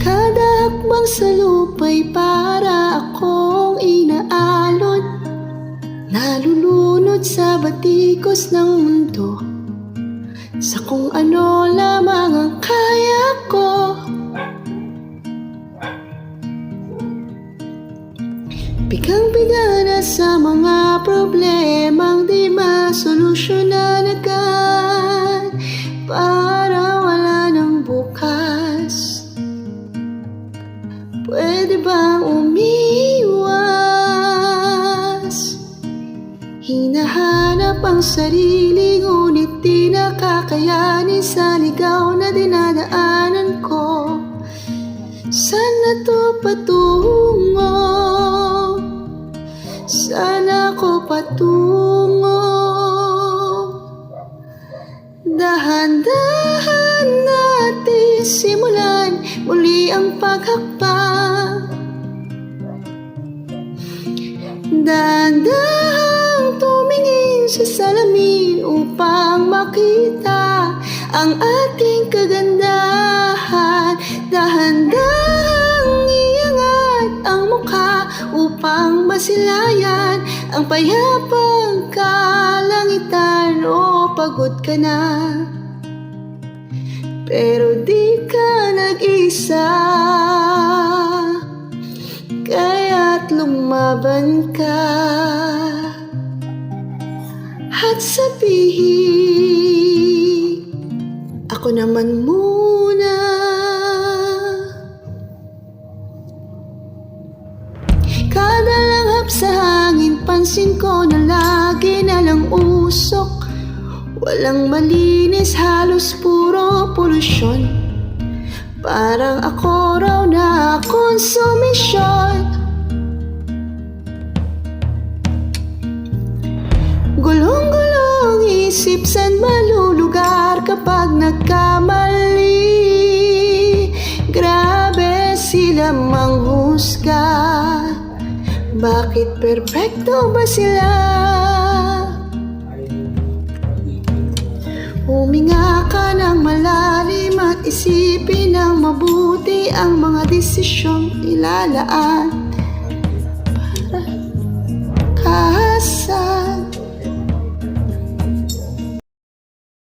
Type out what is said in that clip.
Kada hakbang sa lupa'y para akong inaalon, nalulunod sa batikos ng mundo, sa kung ano lamang ang kaya ko. Bigang-biga na sa mga problemang di masolusyonan agad, para wala ng bukas. Pwede bang umiwas? Hinahanap ang sarili, ngunit di nakakayanin sa ligaw na dinadaanan ko. Saan na to patungo? Saan ako patungo? Dahan-dahan natin simulan muli ang paghakbang. Dahan-dahang tumingin sa salamin upang makita ang ating kagandahan. Dahan-dahang iangat ang mukha upang masilayan ang payapang kalangitan. O pagod ka na, pero di ka nag-isa, kaya't lumaban ka at sabihin, ako naman muna. Kada langhap sa hangin, pansin ko na lagi na lang usok. Walang malinis, halos puro polusyon. Parang ako raw na konsumisyon. Gulong-gulong isip, saan malulugar kapag nagkamali? Grabe sila manghusga. Bakit perpekto ba sila? Huminga ka ng malalim at isipin ng mabuti ang mga desisyong ilalaan para